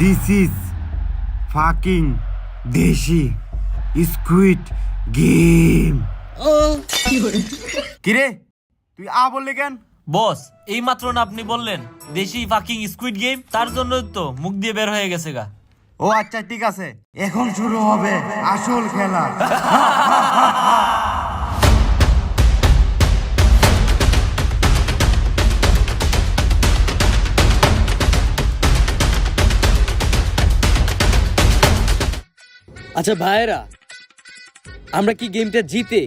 This is fucking দেশি squid game. কিরে তুই বললি কেন? বস এই মাত্র না আপনি বললেন দেশি ফাকিং স্কুইড গেম, তার জন্যই তো মুখ দিয়ে বের হয়ে গেছে গা। ও আচ্ছা ঠিক আছে, এখন শুরু হবে আসল খেলা। আচ্ছা ভাইরা, আমরা কি গেমটা জিতে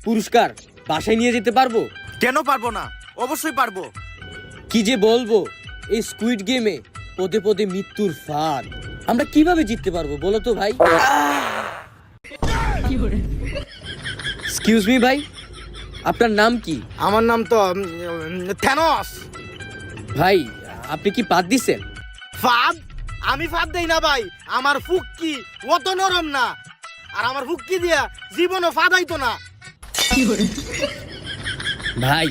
পুরস্কার বাসায় নিয়ে যেতে পারবো? কেন পারবো না? অবশ্যই পারবো। কি যে বলবো, এই স্কুইড গেমে পদে পদে মৃত্যুর ফাঁদ। আমরা কিভাবে জিততে পারবো বলো তো ভাই? এক্সকিউজ মি ভাই, আপনার নাম কি? আমার নাম তো থ্যানোস। ভাই আপনি কি পাত দিছেন? ফাদ? আমি ফাদ দেই না ভাই, আমার ফুক্কি অত নরম না। আর আমার ফুক্কি দিয়া জীবনও ফাদাইতো না। ভাই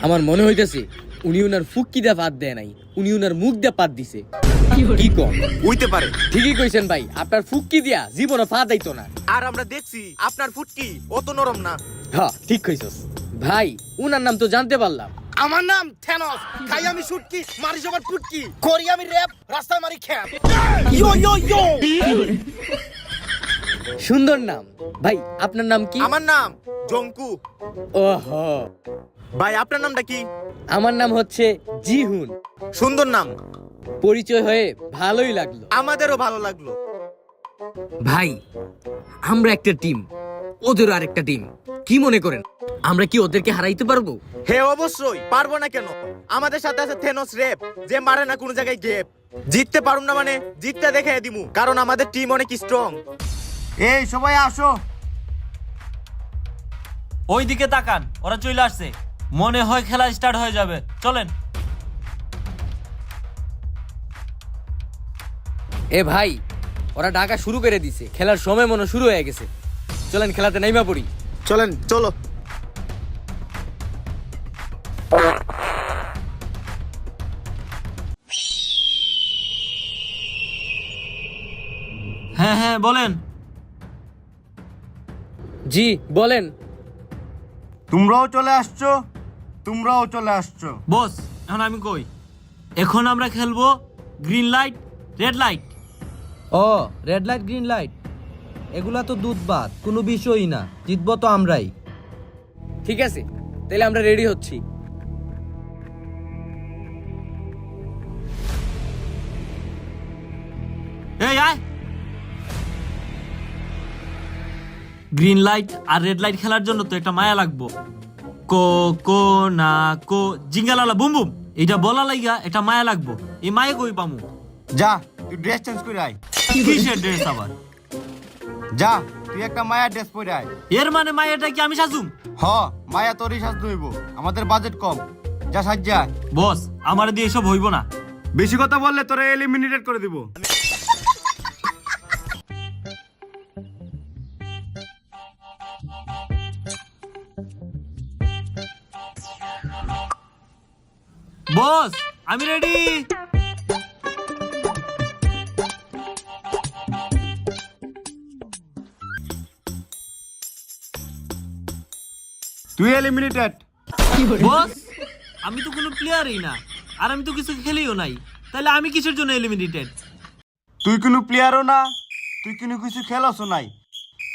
আমার মনে হইতেছে উনি উনার ফুক্কি দিয়ে পাত দেয় নাই, উনি উনার মুখ দিয়ে পাত দিছে। কি কম? হইতে পারে। ঠিকই কইছেন ভাই, আপনার ফুক্কি দিয়া জীবনে পা দাইতো না। আর আমরা দেখছি আপনার ফুটকি অত নরম না। হ্যাঁ ঠিক কইছস ভাই, উনার নাম তো জানতে পারলাম। আমার নাম থ্যানোস। খাই আমি শুটকি, মারি সবার ফুটকি, করি আমি র‍্যাপ, রাস্তায় মারি খ্যাপ। ইয়ো ইয়ো ইয়ো। সুন্দর নাম ভাই। আপনার নাম কি? আমার নাম জঙ্কু। ওহো, ভাই আপনার নামটা কি? আমার নাম হচ্ছে জিহুন। সুন্দর নাম। পরিচয় হয়ে ভালোই লাগলো। আমাদেরও ভালো লাগলো। ভাই আমরা একটা টিম, ওদেরও আরেকটা টিম। কি মনে করেন আমরা কি ওদেরকে হারাইতে পারবো? হ্যাঁ অবশ্যই পারবো না কেন। আমাদের সাথে আছে থেনোস রেপ, যে মারে না কোনো জায়গায় গেপ। জিততে পারুম না মানে জিততে দেখাই দিমু, কারণ আমাদের টিম অনেক স্ট্রং। এই সবাই আসো। ওই দিকে তাকান, ওরা চলে আসছে। মনে হয় খেলা স্টার্ট হয়ে যাবে, চলেন। এ ভাই, ওরা ডাকা শুরু করে দিছে, খেলার সময় মনে শুরু হয়ে গেছে। চলেন খেলাতে নাইমা পড়ি। চলেন চলো। হ্যাঁ হ্যাঁ বলেন। জি বলেন। তোমরাও চলে আসছো, তোমরাও চলে আসছো। বস এখন আমি কই, এখন আমরা খেলবো গ্রিন লাইট রেড লাইট। ও রেড লাইট গ্রিন লাইট, এগুলা তো দুধ ভাত, কোনো বিষয়ই না। জিতবো তো আমরাই। ঠিক আছে তাহলে আমরা রেডি হচ্ছি। এই আয়। গ্রিন লাইট আর রেড লাইট খেলার জন্য তো একটা মায়া লাগবো। কো কো না কো জিঙ্গালালা বুম বুম, এটা বলা লাইগা একটা মায়া লাগবো। এই মায়া কই পামু? যা তুই ড্রেস চেঞ্জ করে আয়। কিসের ড্রেস আবার? যা তুই একটা মায়া ড্রেস পরে আয়। এর মানে মায়াটা কি আমি সাজুম? হ, মায়া তোরই সাজ হইব, আমাদের বাজেট কম। যা সাজ্জা। বস আমার দিয়ে এসব হইব না। বেশি কথা বললে তোরে এলিমিনেটেড করে দিব। বস আমি রেডি। তুই এলিমিনেটেড। বস আমি তো কোনো প্লেয়ারই না, আর আমি তো কিছু খেলিও নাই, তাহলে আমি কিসের জন্য এলিমিনেটেড? তুই কোনো প্লেয়ারও না, তুই কোনো কিছু খেলছও নাই।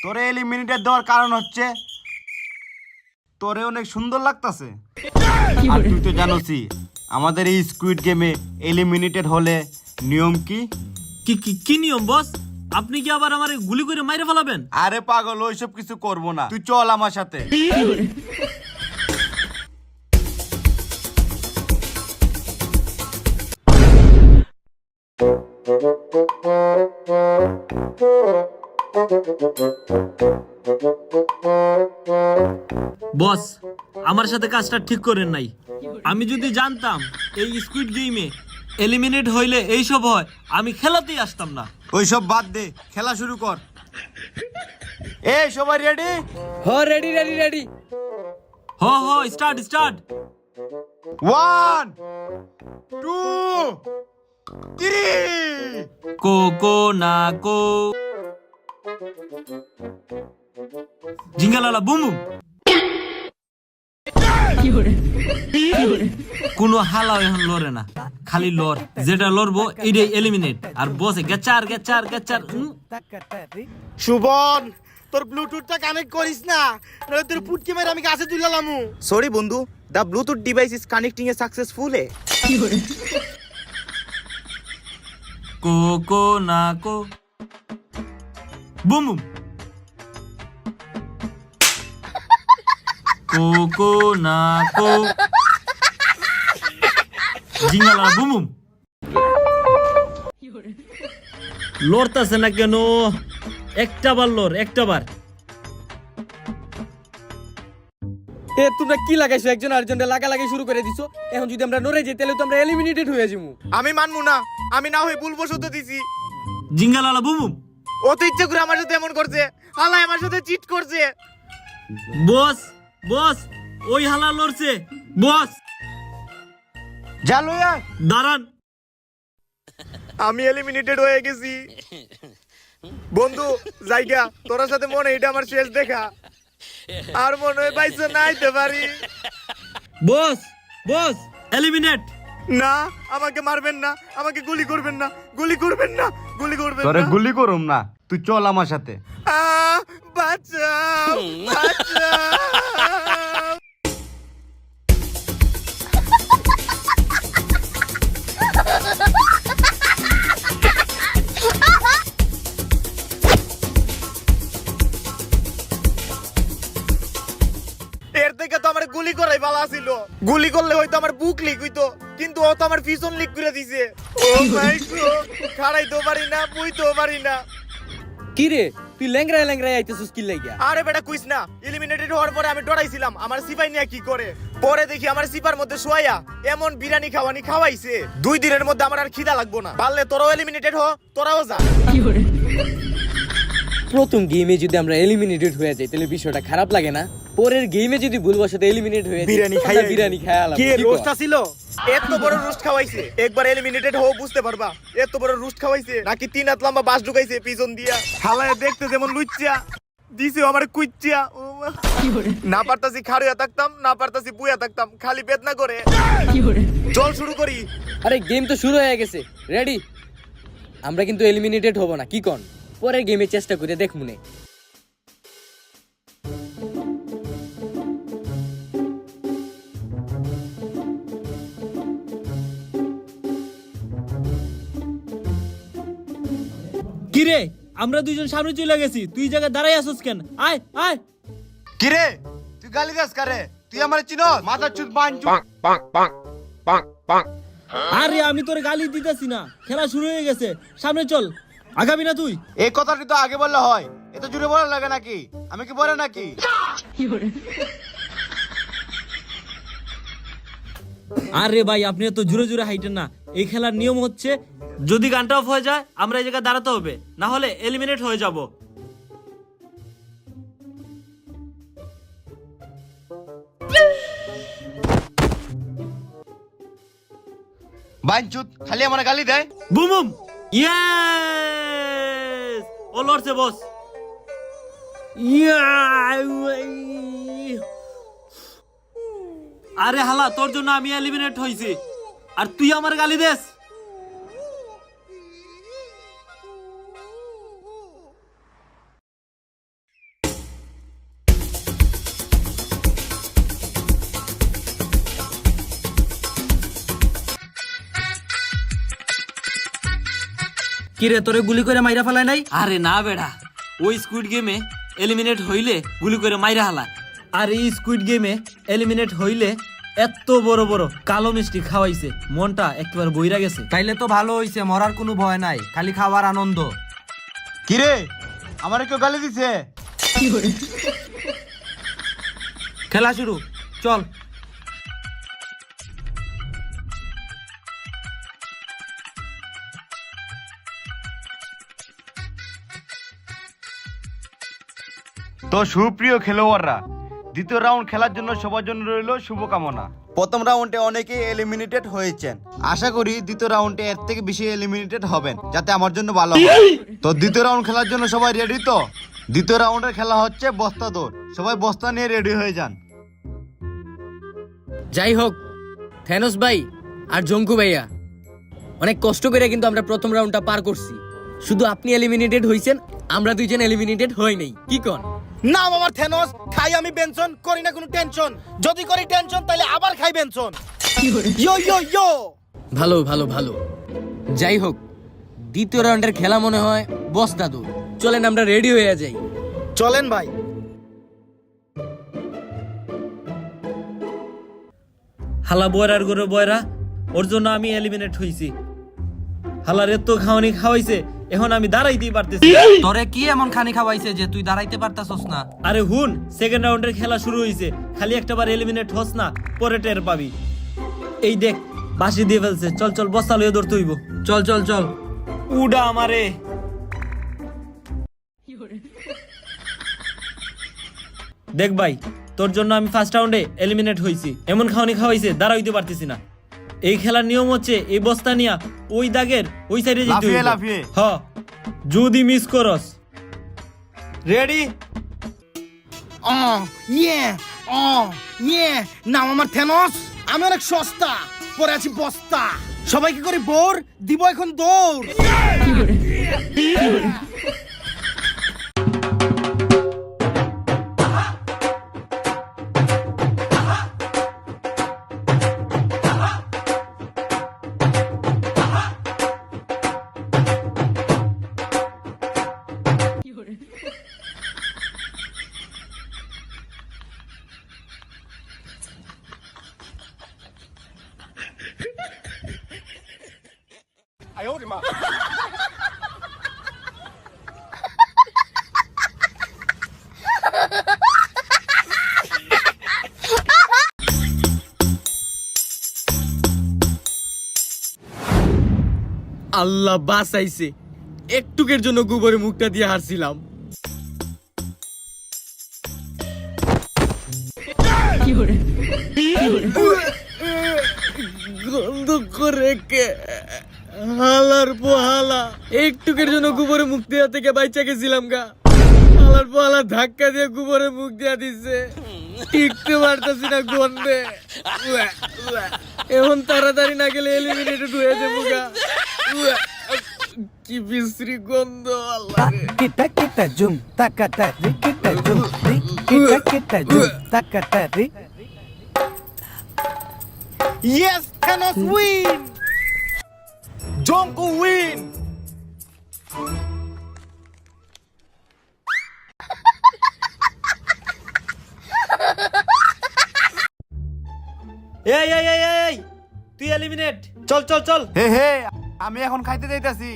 তোরে এলিমিনেটেড দেওয়ার কারণ হচ্ছে তোরে অনেক সুন্দর লাগতাছে। আর তুই তো জানোসই আমাদের এই স্কুইড গেমে এলিমিনেটেড হলে নিয়ম কি। কি কি কি নিয়ম বস? আপনি কি আবার আমারে গুলি করে মাইরে ফেলাবেন? আরে পাগল, ওইসব কিছু করবো না, তুই চল আমার সাথে। বস আমার সাথে কাজটা ঠিক করেন নাই। আমি যদি জানতাম এই স্কুইড গেমে এলিমিনেট হইলে এইসব হয়, আমি খেলাতেই আসতাম না। ওইসব বাদ দে, খেলা শুরু কর। এই সবাই রেডি? হ রেডি রেডি রেডি। হ হ স্টার্ট স্টার্ট। 1 2 3 কো না কো জিঙ্গালালা বুম বুম কোনো হালা এখন লড়ে না, খালি লড়, যেটা লড়বো এটাই এলিমিনেট। আর বসে গেচার গেচার গেচার সুবন, তোর ব্লুটুথটা কানেক্ট করিস না, নইলে তোর পুটকে মেরে আমি গাছে তুললামু। সরি বন্ধু, the Bluetooth device is connecting a successfully. কো না কো বুম বুম কো না কো জিঙ্গালা বুম বুম। লড়তাছে না কেন? একটা বার লড়, একটা বার। এ তোমরা কি লাগাইছো? একজন আরেকজনকে লাগালাগি শুরু করে দিছো। এখন যদি আমরা নড়ে যাই তাহলে তো আমরা এলিমিনেটেড হয়ে যাবো। আমি মানবো না, আমি না হয়ে ভুলবশত দিছি। জিঙ্গালালা বুম বুম। ও তো ইচ্ছে করে আমার সাথে এমন করছে, হালাই আমার সাথে চিট করছে। বস বস, ওই হালা লড়ছে বস। যা লইয়া দাঁড়ান, আমি এলিমিনেটেড হয়ে গেছি। বন্ধু জায়গা, তোর সাথে মনে এটা আমার শেষ দেখা, আর মনে হয় পাইছো না আইতে পারি। বস বস এলিমিনেট। না, আমাকে মারবেন না, আমাকে গুলি করবেন না, গুলি করবেন না, গুলি করবেন তোরে না। গুলি করুম না, তুই চল আমার সাথে। বাঁচাও, বাঁচাও। এর থেকে তো আমার গুলি করাই ভালো ছিল। গুলি করলে হয়তো আমার বুক লিক হইতো, কিন্তু ও তো আমার পিছন লিক করে দিছে। ও মাই গড, খাড়াইতেও পারি না, বুইতেও পারি না। কি রে, তুই ল্যাংরায় ল্যাংরায় আইতেছিস কি লাগিয়া? আরে বেটা কুইস না, এলিমিনেটেড হওয়ার পরে আমি ডরাইছিলাম আমার সিপাই নিয়ে কি করে। পরে দেখি আমার সিপার মধ্যে শোয়া এমন বিরিয়ানি খাওয়াইছে, 2 দিনের মধ্যে আমার আর খিদা লাগবো না। পারলে তোরাও এলিমিনেটেড হ, তোরাও যা। প্রথম গেমে যদি আমরা এলিমিনেটেড হয়ে যাই তাহলে বিষয়টা খারাপ লাগে না? পরের গেমে যদি ভুলবশত এলিমিনেট হয়ে যাই, বিরিয়ানি তাহলে খাইয়া বিরিয়ানি খাওয়া কি রোস্ট ছিল? এত বড় রোস্ট খাওয়াইছে, একবার এলিমিনেটেড হও বুঝতে পারবা। এত বড় রোস্ট খাওয়াইছে নাকি 3 হাত লম্বা বাস ঢুকাইছে পিছন দিয়া। হালায় দেখতে যেমন লুচ্চা দিছে আমার কুচ্চা। ও মা। না পারতাছি খাড়িয়া থাকতাম, না পারতাছি বুয়া থাকতাম, খালি বেদনা করে। চল শুরু করি। আরে গেম তো শুরু হয়ে গেছে, রেডি? আমরা কিন্তু এলিমিনেটেড হব না, কি কোন? পরের গেমে চেষ্টা করে দেখ মনে। কিরে, আমরা দুইজন সামনে চলে গেছি, তুই জায়গায় দাঁড়াই আসছ কেন? আয় আয়। কিরে তুই গালি দাস কারে? তুই আমার চিনস? মাথা চুদ বাঞ্চু। আরে আমি তোর গালি দিতেছি না, খেলা শুরু হয়ে গেছে, সামনে চল। আগাবি না তুই? এই কথাটি তো আগে বললে হয়, এত জুড়ে বলা লাগে নাকি? আমি কি বলে নাকি? আরে ভাই, আপনি তো জোরে জোরে হাইটেন না। এই খেলার নিয়ম হচ্ছে, যদি গানটা অফ হয়ে যায় আমরা এই জায়গায় দাঁড়াতে হবে, না হলে এলিমিনেট হয়ে যাব। বাঞ্চুত খালি আমার গালি দেয়। বুম বুম, ইয়েস, ও লড়ছে বস। আরে হালা, তোর জন্য আমি এলিমিনেট হইছি আর তুই আমার গালি দেস? কি রে, তোরে গুলি করে মাইরা ফেলায় নাই? আরে না বেড়া, ওই স্কুইড গেমে এলিমিনেট হইলে গুলি করে মাইরা হালা, আর এই স্কুইড গেমে এলিমিনেট হইলে এত বড় বড় কালো মিষ্টি খাওয়াইছে, মনটা একবার বইরা গেছে। তাইলে তো ভালো হইছে, মরার কোনো ভয় নাই, খালি খাওয়ার আনন্দ। কিরে আমার কেউ গালি দিছে? খেলা শুরু, চল। তো সুপ্রিয় খেলোয়াড়রা, দ্বিতীয় রাউন্ড খেলার জন্য সবার জন্য রইল শুভকামনা। প্রথম রাউন্ডে অনেকেই এলিমিনেটেড হয়েছেন, আশা করি দ্বিতীয় রাউন্ডে এর থেকে বেশি এলিমিনেটেড হবেন, যাতে আমার জন্য ভালো হয়। তো দ্বিতীয় রাউন্ড খেলার জন্য সবাই রেডি তো? দ্বিতীয় রাউন্ডের খেলা হচ্ছে বস্তা দৌড়। সবাই বস্তা নিয়ে রেডি হয়ে যান। যাই হোক, থেনোস ভাই আর জঙ্কু ভাইয়া অনেক কষ্ট করে কিন্তু আমরা প্রথম রাউন্ডটা পার করছি। শুধু আপনি এলিমিনেটেড হইছেন, আমরা দুইজন এলিমিনেটেড হই নাই। কি কোন? নাম আমার থেনোস, খাই আমি বেনসন, করি না কোনো টেনশন। যদি করি টেনশন তাহলে আবার খাই বেনসন। ইয়ো ইয়ো ইয়ো। ভালো ভালো ভালো। যাই হোক, দ্বিতীয় রাউন্ডের খেলা মনে হয় বস্তা দৌড়। চলেন আমরা রেডি হয়ে যাই। চলেন ভাই। হালা বয়রার গরু বয়রা, ওর জন্য আমি এলিমিনেট হইছি। হালার এত খাওয়ানি খাওয়াইছে, এখন আমি দাঁড়াইতেই পারতেছি না। তোরে কি এমন খানি খাওয়াইছে যে তুই দাঁড়াইতে পারতাছস না? আরে হুন, সেকেন্ড রাউন্ডের খেলা শুরু হইছে, খালি একটা বার এলিমিনেট হস না, পরে টের পাবি। এই দেখ, বাঁশি দিয়ে ফেলছে। চল চল, বস্তা লইয়ে ধরতে হইব। চল চল চল। উডা আমারে। দেখ ভাই, তোর জন্য আমি ফার্স্ট রাউন্ডে এলিমিনেট হইছি। এমন খাওয়ানি খাওয়াইছে, দাঁড়াইতে পারতেছি না। এই খেলার নিয়ম হচ্ছে এই বস্তা নিয়া ওই দাগের ওই সাইডে যেতে লাফিয়ে হইব। লাফিয়ে। হ, যদি মিস করস। রেডি? নাম আমার থেনোস, আমি অনেক সস্তা, পরে আছি বস্তা। সবাইকে করে বোর দিব এখন দৌড়। আল্লাহ বাঁচাইছে, একটুকের জন্য গোবরে মুখটা দিয়ে হারছিলাম। গন্ধ করে কে হালার পোহালা, একটুকের জন্য গোবরে মুখ দেওয়া থেকে বাইচা গেছিলাম গা। হালার পোহালা ধাক্কা দিয়ে গোবরে মুখ দেওয়া দিছে, টিকতে পারতাছি না গন্ধে। এখন তাড়াতাড়ি না গেলে এলিমিনেটেড হয়ে যাবো গা। কি বিশ্রী গন্ধ, আল্লাহ রে। Kita kita jum takatari kita jum kita kita jum takatari. Yes, Thanos win. Jongko win. এই এই এই এই, তুই এলিমিনেট। চল চল চল। হে হে, আমি এখন খাইতে যাইতাছি।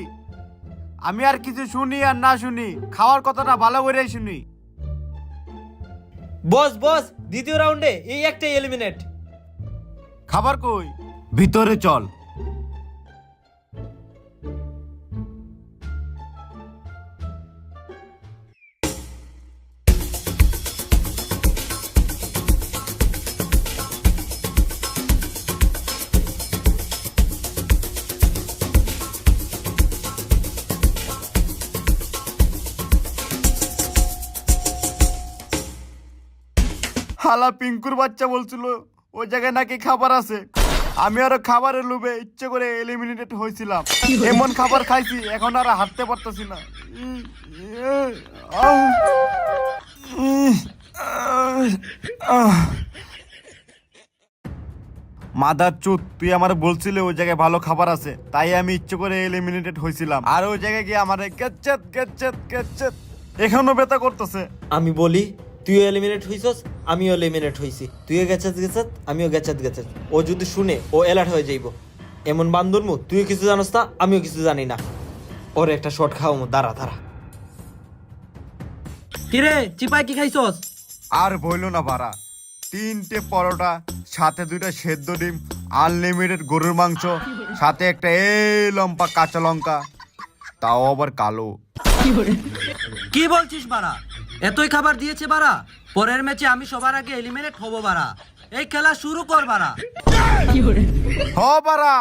আমি আর কিছু শুনি আর না শুনি, খাওয়ার কথাটা ভালো করেই শুনি। বস বস, দ্বিতীয় রাউন্ডে এই একটাই এলিমিনেট। খাবার কই? ভিতরে চল। হালা পিঙ্কুর বাচ্চা বলছিল ওই জায়গায় নাকি খাবার আছে। আমি আরো খাবারের লোভে ইচ্ছে করে এলিমিনেটেড হয়েছিলাম। এমন খাবার খাইছি, এখন আর হাঁটতে পারতেছি না। মাদার চুত, তুই আমার বলছিলে ওই জায়গায় ভালো খাবার আছে, তাই আমি ইচ্ছে করে এলিমিনেটেড হয়েছিলাম। আর ওই জায়গায় গিয়ে আমার গেচ্ছেত গেচ্ছেত গেচ্ছেত এখনো ব্যথা করতেছে। আমি বলি, তুইও এলিমিনেট হইছস, আমিও এলিমিনেট হইছি। তুইও গেছাত গেছাত, আমিও গেছাত গেছাত। ও যদি শুনে, ও অ্যালার্ট হয়ে যাইব। এমন বান্দরমু, তুইও কিছু জানোস না, আমিও কিছু জানি না। ওর একটা শট খাওয়ামু, দাঁড়া দাঁড়া। কিরে চিপাই কি খাইছস? আর বইলো না ভাড়া, 3টে পরোটা, সাথে 2টা সেদ্ধ ডিম, আনলিমিটেড গরুর মাংস, সাথে একটা লম্বা কাঁচা লঙ্কা, তাও আবার কালো। কি বলছিস বাড়া? এতই খাবার দিয়েছে বাড়া? পরের ম্যাচে আমি সবার আগে এলিমিনেট হব বাড়া। এই খেলা শুরু কর বাড়া। হ বাড়া,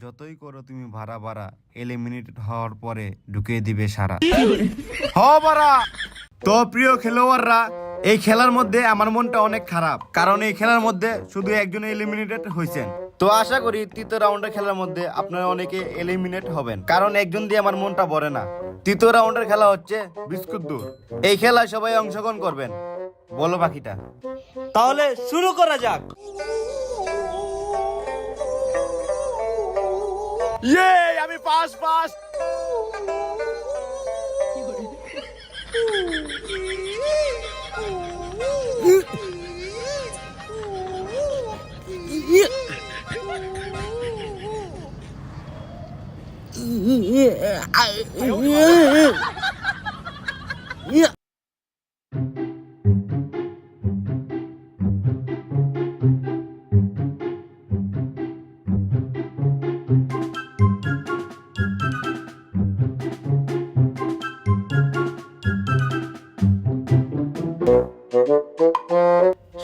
যতই করো তুমি ভাড়া ভাড়া, এলিমিনেটেড হওয়ার পরে ঢুকিয়ে দিবে সারা। হ বারা। তো প্রিয় খেলোয়াড়রা, এই খেলার মধ্যে আমার মনটা অনেক খারাপ, কারণ এই খেলার মধ্যে শুধু একজন এলিমিনেটেড হয়েছেন। তো আশা করি তৃতীয় রাউন্ডের খেলার মধ্যে আপনারা অনেকে এলিমিনেট হবেন, কারণ একজন দিয়ে আমার মনটা ভরে না। তৃতীয় রাউন্ডের খেলা হচ্ছে বিস্কুট দৌড়। এই খেলায় সবাই অংশগ্রহণ করবেন। বলো বাকিটা। তাহলে শুরু করা যাক। ইয়ে, আমি পাস পাস।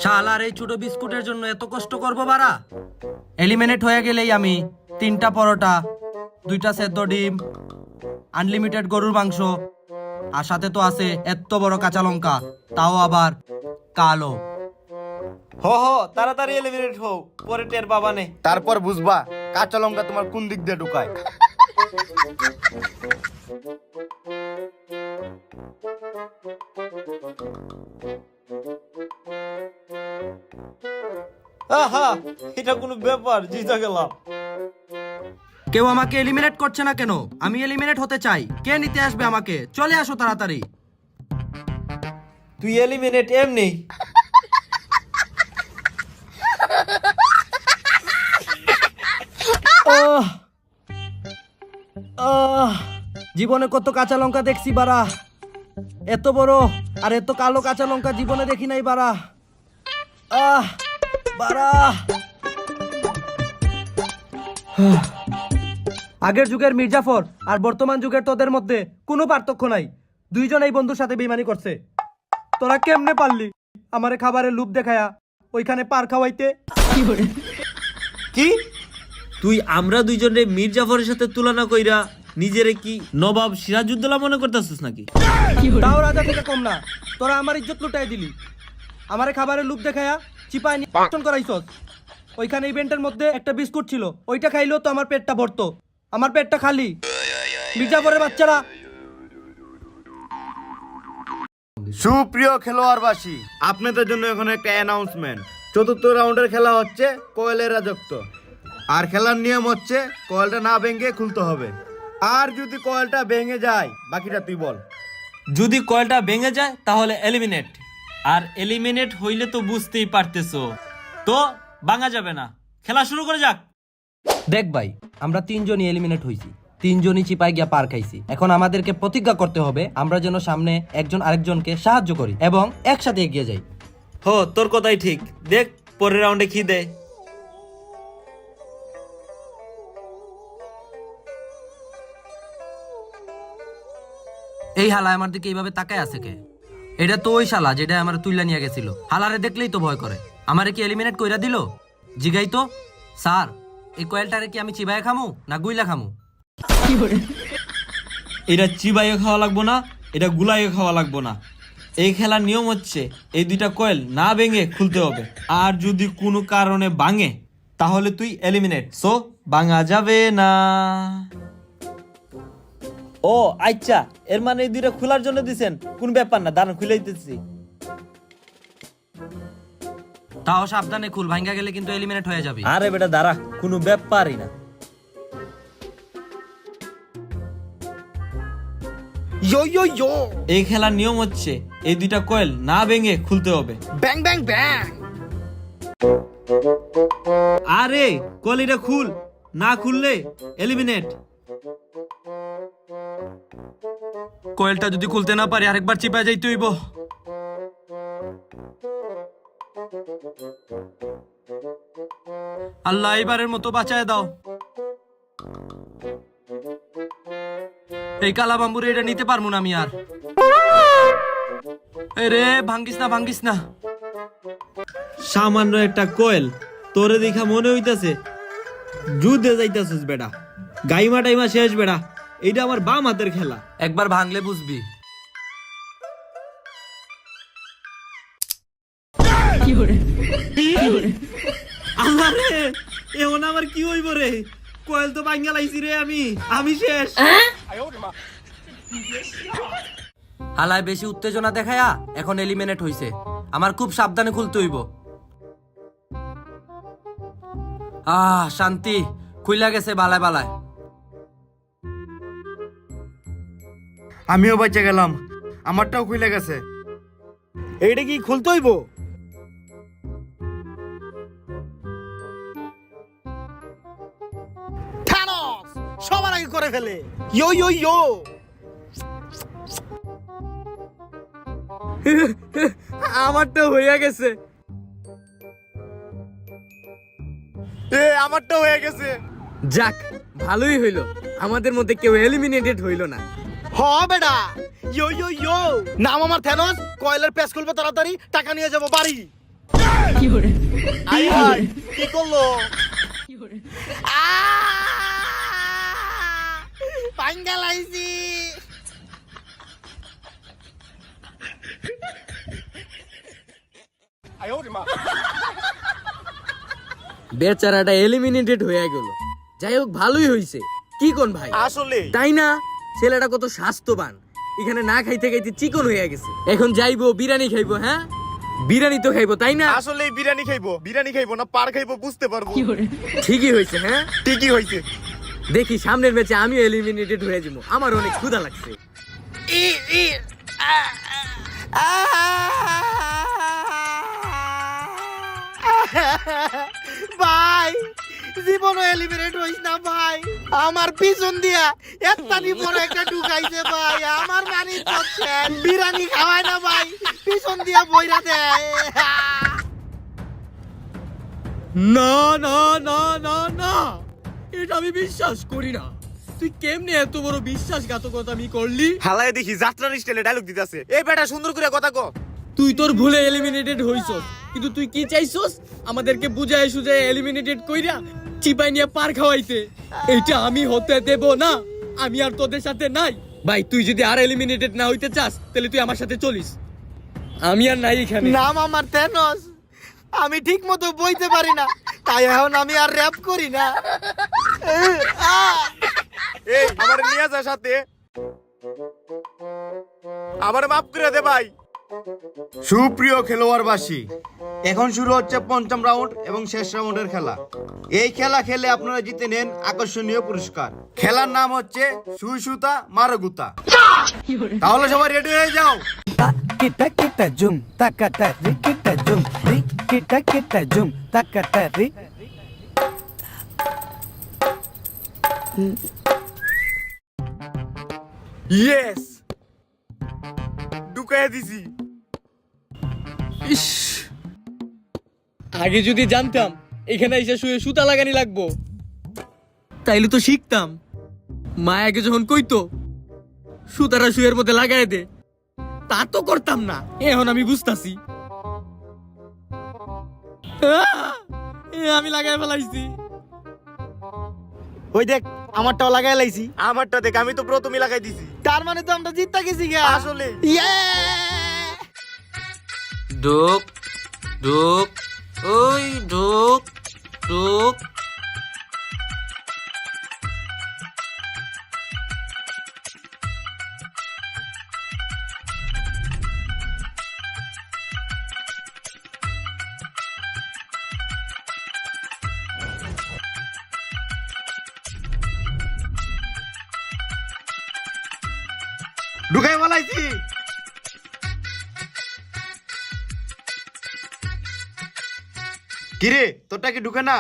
শালার এই ছোট বিস্কুটের জন্য এত কষ্ট করবো বারা? এলিমিনেট হয়ে গেলেই আমি 3টা পরোটা, 2টা সেদ্ধ ডিম, আনলিমিটেড গরুর মাংস, আর সাথে তো আছে এত বড় কাঁচা লঙ্কা, তাও আবার কালো। হ হ, তাড়াতাড়ি এলিমিনেট হও, পরে টের পাবা নে। তারপর বুঝবা কাঁচা লঙ্কা তোমার কোন দিক দিয়ে ঢুকায়। আহা, এটা কোনো ব্যাপার? জিতে গেলাম। কেউ আমাকে এলিমিনেট করছে না কেন? আমি এলিমিনেট হতে চাই। কে নিতে আসবে আমাকে? চলে আসো তাড়াতাড়ি। তুই এলিমিনেট এমনি। আহ! আহ! জীবনে কত কাঁচা লঙ্কা দেখছি বারা, এত বড় আর এত কালো কাঁচা লঙ্কা জীবনে দেখি নাই বারা। আহ বারা, আগের যুগের মির্জাফর আর বর্তমান যুগের তোদের মধ্যে কোনো পার্থক্য নাই। দুইজন এই বন্ধুর সাথে বেইমানি করছে। তোরা কেমনে পারলি আমারে খাবারের লোভ দেখায়া ওইখানে পার খাওয়াইতে? কি তুই আমরা দুইজনে মীর জাফরের সাথে তুলনা কইরা নিজেরে কি নবাব সিরাজউদ্দৌলা মনে করতেছিস নাকি? তাও রাজা থেকে কম না। তোরা আমার ইজ্জত লুটাই দিলি, আমারে খাবারের লোভ দেখায়া চিপায় নির্বাচন করাইছস। ওইখানে ইভেন্টের মধ্যে একটা বিস্কুট ছিল, ওইটা খাইলেও তো আমার পেটটা ভরতো। আমার পেটটা খালি। মির্জাফরের বাচ্চারা। সুপ্রিয় খেলোয়াড়বাসী, আপনাদের জন্য এখন একটা অ্যানাউন্সমেন্ট। চতুর্থ রাউন্ডের খেলা হচ্ছে কয়েলের রাজত্ব। আর খেলার নিয়ম হচ্ছে কয়েলটা না ভেঙে খুলতে হবে। আর যদি কয়েলটা ভেঙে যায়, বাকিটা তুই বল। যদি কয়েলটা ভেঙে যায় তাহলে এলিমিনেট, আর এলিমিনেট হইলে তো বুঝতেই পারতেছো, তো ভাঙা যাবে না। খেলা শুরু করে যাক। দেখ ভাই, আমরা 3জনই এলিমিনেট হইছি, 3জনই চিপায় গিয়া পার খাইছি। এখন আমাদেরকে প্রতিজ্ঞা করতে হবে আমরা যেন সামনে একজন আরেকজনকে সাহায্য করি এবং একসাথে এগিয়ে যাই। হো, তোর কথাই ঠিক। দেখ পরের রাউন্ডে কি দেয়। এই হালা আমার দিকে এইভাবে তাকায় আছে কে? এটা তো ওই শালা যেটা আমার তুইলা নিয়ে গেছিল। হালারে দেখলেই তো ভয় করে। আমারে কি এলিমিনেট কইরা দিল? জিগাই তো। স্যার, এই কয়েলটারে কি আমি চিবায় খামু না গুইলা খামু? এটা চিবাইও খাওয়া লাগবো না, এটা গুলাইও খাওয়া লাগবো না। এই খেলার নিয়ম হচ্ছে এই দুইটা কয়েল না ভেঙে খুলতে হবে। আর যদি কোনো কারণে ভাঙে তাহলে তুই এলিমিনেট। সো ভাঙা যাবে না। ও আচ্ছা, এর মানে এই দুইটা খোলার জন্য দিছেন? কোন ব্যাপার না, দাঁড়ান খুলে দিতেছি। তাও সাবধানে খুল, ভাঙ্গা গেলে কিন্তু এলিমিনেট হয়ে যাবে। আরে বেটা দাঁড়া, কোনো ব্যাপারই না। ইয়ো ইয়ো ইয়ো, এই খেলার নিয়ম হচ্ছে এই দুইটা কয়েল না ভেঙে খুলতে হবে। ব্যাং ব্যাং ব্যাং। আরে কয়েলটা খুল, না খুললে এলিমিনেট। কয়েলটা যদি খুলতে না পারি আরেকবার চিপায় যাইতে হইব। আল্লাহ, এবারের মতো বাঁচায় দাও। এই কালা বাম্বুরে এটা নিতে পারবো না আমি আর। রে ভাঙ্গিস না, ভাঙ্গিস না। সামান্য একটা কয়েল তোরে দেখা মনে হইতাছে যুদ্ধে যাইতাছিস বেটা, গাইমা টাইমা শেষ বেটা, এইটা আমার বাম হাতের খেলা। একবার ভাঙলে বুঝবি। আল্লাহ রে, এখন আমার কি হইব রে? কয়েল তো ভাঙ্গা লাইছি রে, আমি শেষ। হালায় বেশি উত্তেজনা দেখায়া এখন এলিমিনেট হইছে। আমার খুব সাবধানে খুলতে হইব। শান্তি, খুইলা গেছে বালায় বালায়। আমিও বেঁচে গেলাম, আমারটাও খুলে গেছে। এইটা কি খুলতে হইব? থানোস সবার আগে করে ফেলে। ইয়ো ইয়ো ইয়ো, আমারটা হইয়া গেছে। আমারটা হয়ে গেছে। যাক, ভালোই হইলো, আমাদের মধ্যে কেউ এলিমিনেটেড হইলো না। হ বেটা, ইয়ো ইয়ো ইয়ো, নাম আমার থানোস। কয়লার পেস খুলবো তাড়াতাড়ি, টাকা নিয়ে যাবো বাড়ি। আই হাই, কি করলো? পাঙ্গা লাইছি। বেচারাটা এলিমিনেটেড হয়ে গেল। যাই হোক, ভালোই হইছে। কি কোন ভাই? আসলে তাই না? ছেলেটা কত স্বাস্থ্যবান, এখানে না খাইতে খাইতে চিকন হয়ে গেছে। এখন যাইবো বিরিয়ানি খাইবো। হ্যাঁ, বিরিয়ানি তো খাইবো, তাই না? আসলে বিরিয়ানি খাইবো না পার খাইবো বুঝতে পারবো। ঠিকই হয়েছে। হ্যাঁ, ঠিকই হয়েছে। দেখি সামনের ম্যাচে আমিও এলিমিনেটেড হয়ে যাবো। আমার অনেক ক্ষুধা লাগছে। ভাই, জীবনও এলিমিনেট হইস না ভাই। আমার পিছন দিয়া এত্তানি বড় একটা ঢুকাইছে ভাই। আমার মানি চচ্ছে, বিরিয়ানি খাওয়ায় না ভাই, পিছন দিয়া বইরা দেয়। না না না না না, এটা আমি বিশ্বাস করি না। তুই কেমনে এত বড় বিশ্বাসঘাতকতা আমি করলি? হালায় দেখি যাত্রার স্টাইলে ডায়লগ দিতেছে। এই বেটা সুন্দর করে কথা কো। তুই তোর ভুলে এলিমিনেটেড হইছস, কিন্তু তুই কি চাইছস? আমাদেরকে বুঝায় সুঝায় এলিমিনেটেড কইরা চিপাই নিয়ে পার খাওয়াইতে। এটা আমি হতে দেব না। আমি আর তোদের সাথে নাই ভাই। তুই যদি আর এলিমিনেটেড না হইতে চাস, তাহলে তুই আমার সাথে চলিস। আমি আর নাই এখানে। নাম আমার থেনোস, আমি ঠিক মতো বইতে পারি না, তাই এখন আমি আর র‍্যাপ করি না। এই আমার নিয়ে যা সাথে, আমার মাফ করে দে ভাই। সুপ্রিয় খেলোয়াড়বাসী, এখন শুরু হচ্ছে পঞ্চম রাউন্ড এবং শেষ রাউন্ডের খেলা। এই খেলা খেলে আপনারা জিতে নেন আকর্ষণীয় পুরস্কার। খেলার নাম হচ্ছে সুই সুতা মারগুতা। তাহলে সবাই রেডি হয়ে যাও। Kita kita jum takata ri kita jum ri kita kita jum takata ri. Yes, ঢুকাইয়া দিছি। ইস, আগে যদি জানতাম এখানে এসে শুয়ে সুতা লাগানি লাগবো, তাইলে তো শিখতাম। মা আগে যখন কইতো সুতারা শুয়ের মধ্যে লাগাই দে, তা তো করতাম না। এখন আমি বুঝতাছি। আমি লাগাই ফেলাইছি। ওই দেখ, আমারটাও লাগাই লাইছি। আমারটা দেখ, আমি তো প্রথমে লাগাই দিছি। তার মানে তো আমরা জিততে গেছি গা। আসলে ঢোক ঢোক, ওই ঢোক ঢোক। ঢুকাই বলাইছি। কিরে, তোরটা কি ঢুকে না?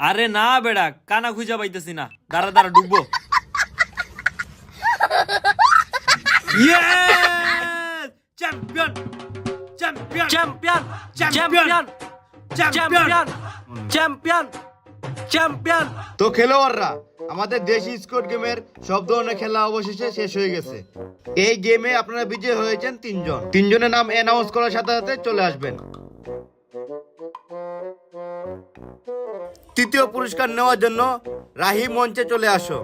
আরে না বেড়া, কানা খুঁজা পাইতেছি না। দাঁড়া দাঁড়া, ঢুকবো। Champion champion champion champion champion champion champion. তো খেলোয়াড়রা, আমাদের দেশি স্কোয়াড গেমের সব ধরনের খেলা অবশেষে শেষ হয়ে গেছে। এই গেমে আপনারা বিজয়ী হয়েছেন তিনজন। তিনজনের নাম অ্যানাউন্স করার সাথে সাথে চলে আসবেন। তৃতীয় পুরস্কার নেওয়ার জন্য রাহিম মঞ্চে চলে আসো।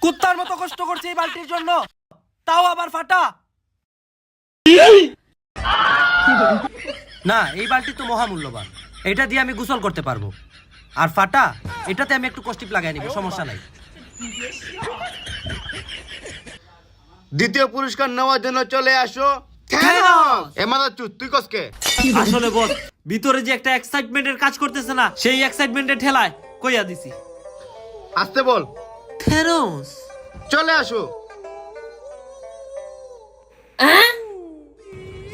কুত্তার মতো কষ্ট করছে এই বালতির জন্য, তাও আবার ফাটা। না, এই বালতি তো মহামূল্যবান, এটা দিয়ে আমি গোসল করতে পারবো। আর ফাটা, এটাতে আমি একটু কষ্টিপ লাগাই নিব, সমস্যা নাই। দ্বিতীয় পুরস্কার নেওয়ার জন্য চলে আসো। এমাদা চুপ, তুই কসকে? আসলে বস, ভিতরে যে একটা এক্সাইটমেন্টের কাজ করতেছে না, সেই এক্সাইটমেন্টের ঠেলায় কইয়া দিছি। আসতে বল। থেরোস চলে আসো।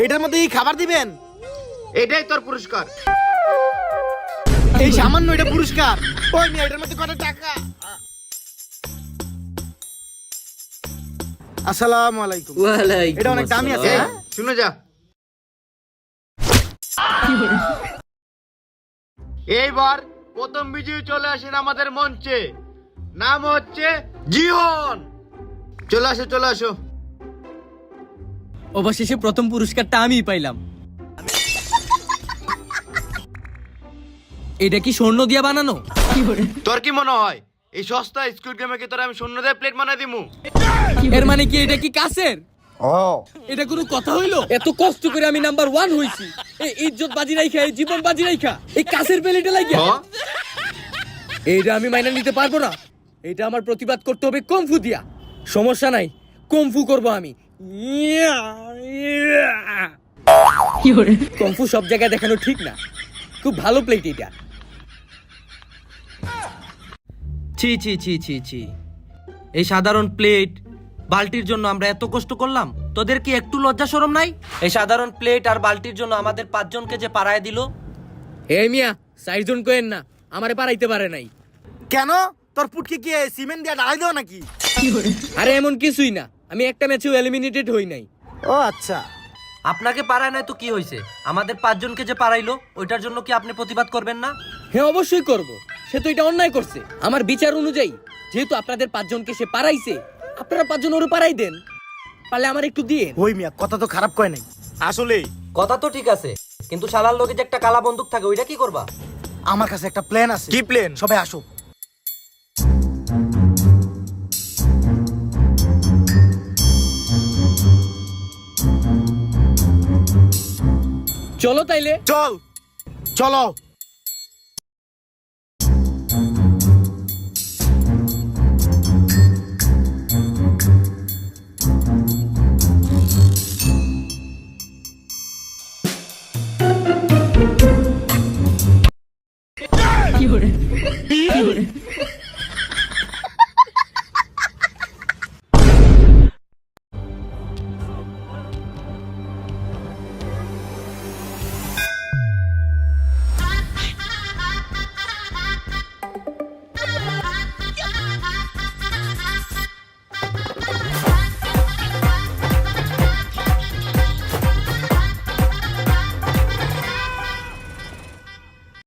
এটার মধ্যে কি খাবার দিবেন? এটাই তোর পুরস্কার। এই সামান্য এটা পুরস্কার? ওই মিয়া, এটার মধ্যে কত টাকা? আসসালামু আলাইকুম। এটা অনেক দামি আছে। শুনে যা। এইবার প্রথম বিজয়ী চলে আসেন আমাদের মঞ্চে, নাম হচ্ছে জিহন। চলে আসো, চলে আসো। অবশেষে প্রথম পুরস্কারটা আমিই পাইলাম। এটা কি স্বর্ণ দিয়া বানানো? তোর কি মনে হয় এই সস্তা স্কুইড গেমে কি তোর আমি শূন্য দিয়ে প্লেট বানাই দিমু? এর মানে কি এটা কি কাছের? এটা কোনো কথা হইলো? এত কষ্ট করে আমি নাম্বার 1 হইছি, এই ইজ্জত বাজি রাইখা, এই জীবন বাজি রাইখা, এই কাছের প্লেটে লাগিয়া, এইটা আমি মাইনা নিতে পারবো না। এটা আমার প্রতিবাদ করতে হবে কমফু দিয়া। সমস্যা নাই, কমফু করব আমি। কমফু সব জায়গায় দেখানো ঠিক না। খুব ভালো প্লেট এটা। ছি ছি ছি ছি ছি, এই সাধারণ প্লেট বালতির জন্য আমরা এত কষ্ট করলাম, তোদের কি একটু লজ্জা শরম নাই? এই সাধারণ প্লেট আর বালতির জন্য আমাদের 5 জনকে যে পাড়ায় দিল। এই মিয়া, 4 জন কইেন না, আমারে পারাইতে পারে নাই। কেন? তোর পুটকে কি সিমেন্ট দিয়ে ঢালাই দাও নাকি? আরে এমন কিছুই না, আমি একটা ম্যাচেও এলিমিনেটেড হই নাই। ও আচ্ছা। আপনাকে পাড়ায় নাই তো কি হয়েছে? আমাদের 5 জনকে যে পাড়াইলো, ওইটার জন্য কি আপনি প্রতিবাদ করবেন না? হ্যাঁ, অবশ্যই করব। সে তো এটা অন্যায় করছে। আমার বিচার অনুযায়ী যেহেতু আপনাদের 5 জনকে সে পারাইছে, আপনারা 5 জন ওরে পারাই দেন। পারলে আমার একটু দিয়ে। ওই মিয়া, কথা তো খারাপ কয় নাই। আসলে কথা তো ঠিক আছে, কিন্তু শালার লোকে যে একটা কালা বন্দুক থাকে, ওইটা কি করবা? আমার কাছে একটা প্ল্যান আছে। কি প্ল্যান? সবাই আসো। চলো তাইলে। চল, চলো। কি hore